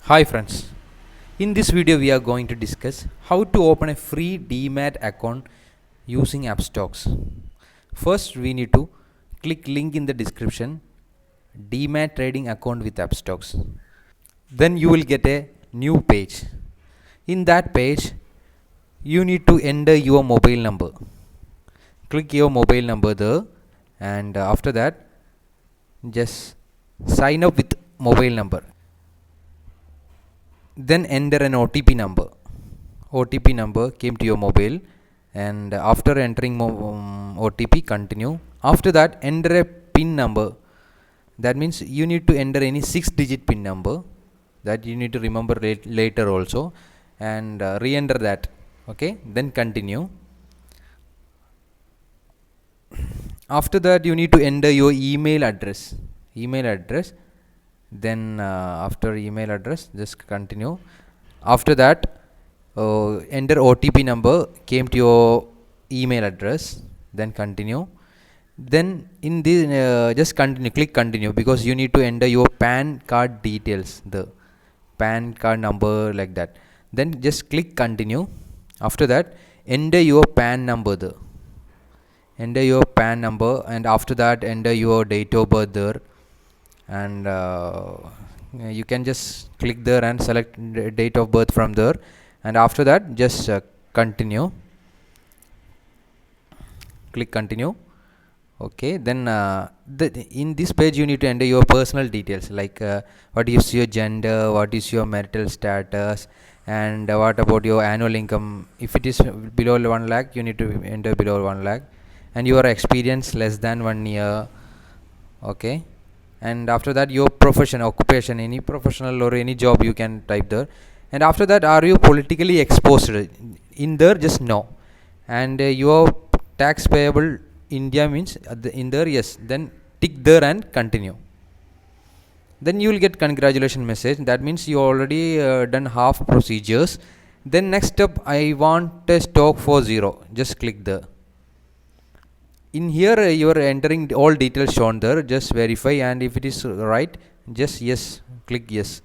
Hi friends, in this video we are going to discuss how to open a free Demat account using upstox. First we need to click link in the description, Demat Trading Account with upstox. Then you will get a new page. In that page you need to enter your mobile number. Click your mobile number there, and after that just sign up with mobile number. Then enter an OTP number. OTP number came to your mobile, and after entering OTP, continue. After that, enter a PIN number. That means you need to enter any 6-digit PIN number that you need to remember later also, and re-enter that. Okay, then continue. After that, you need to enter your email address. Then after email address, just continue. After that, enter OTP number came to your email address, then continue. Then in this just continue, click continue, because you need to enter your PAN card details, the PAN card number, like that. Then just click continue. After that, enter your PAN number there. Enter your PAN number, and after that enter your date of birth there, and you can just click there and select date of birth from there, and after that just continue. Click continue. Okay, then in this page you need to enter your personal details, like what is your gender, what is your marital status, and what about your annual income. If it is below 1 lakh, you need to enter below 1 lakh, and your experience less than 1 year. Okay, and after that your profession, occupation, any professional or any job you can type there, and after that, are you politically exposed in there, just no. And your tax payable India means in there, yes, then tick there and continue. Then you will get congratulations message. That means you already done half procedures. Then next step, I want a stock for 0, just click there. In here you are entering all details shown there, just verify, and if it is right, just yes, click yes.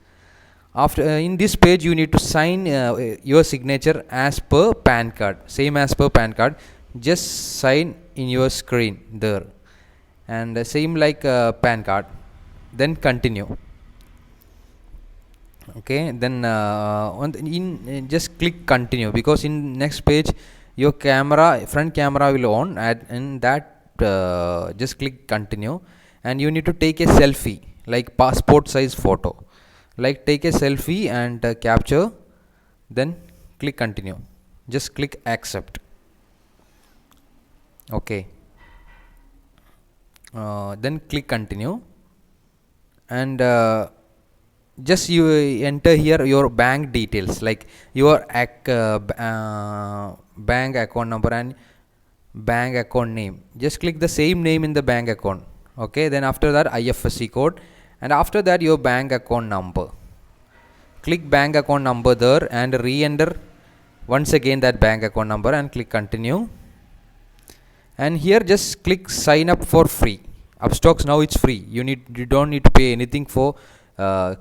After in this page you need to sign your signature as per PAN card, same as per PAN card, just sign in your screen there, and same like PAN card, then continue. Okay, then just click continue, because in next page your front camera will on, and that just click continue, and you need to take a selfie, like passport size photo, like take a selfie and capture, then click continue, just click accept. Okay, then click continue, and just you enter here your bank details, like your bank account number and bank account name. Just click the same name in the bank account. Okay, then after that IFSC code, and after that your bank account number. Click bank account number there and re-enter once again that bank account number, and click continue. And here just click sign up for free. Upstox now it's free. You don't need to pay anything for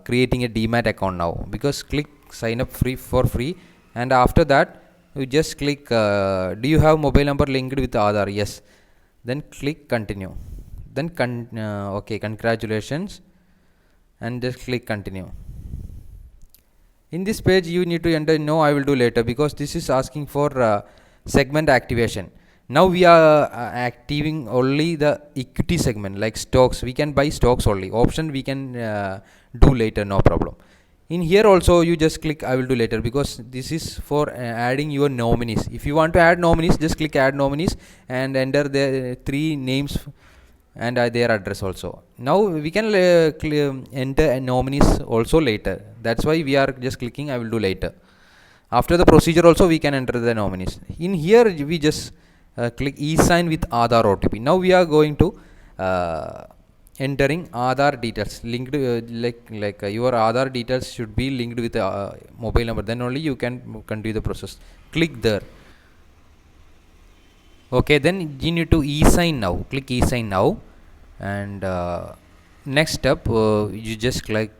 creating a Demat account now, because click sign up for free, and after that you just click do you have mobile number linked with Aadhaar? Yes, then click continue, then okay, congratulations, and just click continue. In this page you need to enter no, I will do later, because this is asking for segment activation. Now we are activating only the equity segment, like stocks. We can buy stocks only. Option we can do later, no problem. In here also you just click I will do later, because this is for adding your nominees. If you want to add nominees, just click add nominees and enter the 3 names and their address also. Now we can enter nominees also later. That's why we are just clicking I will do later. After the procedure also we can enter the nominees. In here we just click e-sign with Aadhaar OTP. Now we are going to entering Aadhaar details linked, like your Aadhaar details should be linked with mobile number, then only you can continue the process. Click there. Okay, then you need to e-sign now. Click e-sign now, and next step you just click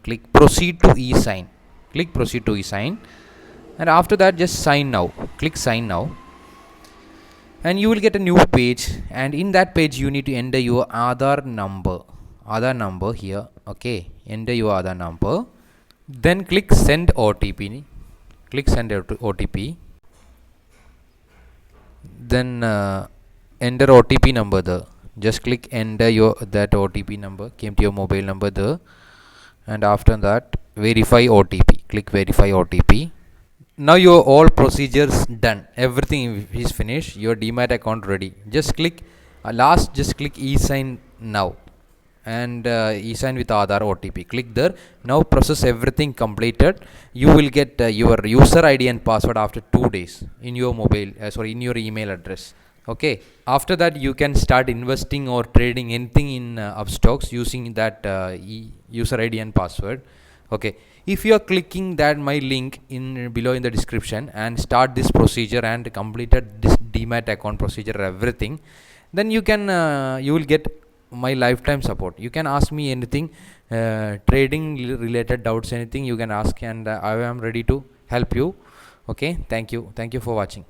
click proceed to e-sign. Click proceed to e-sign, and after that just sign now. Click sign now, and you will get a new page, and in that page you need to enter your Aadhaar number here. Okay, enter your Aadhaar number, then click send OTP. Click send OTP, then enter OTP number there. Just click enter your that OTP number came to your mobile number there, and after that verify OTP. Click verify OTP. Now your all procedures done, everything is finished, your Demat account ready. Just click just click e-sign now, and e-sign with Aadhaar OTP. Click there. Now process everything completed. You will get your user ID and password after 2 days in your mobile in your email address. Okay, after that you can start investing or trading anything in upstox using that user ID and password. Okay, if you are clicking that my link in below in the description and start this procedure and completed this Demat account procedure everything, then you can you will get my lifetime support. You can ask me anything, trading related doubts, anything you can ask, and I am ready to help you. Okay, thank you for watching.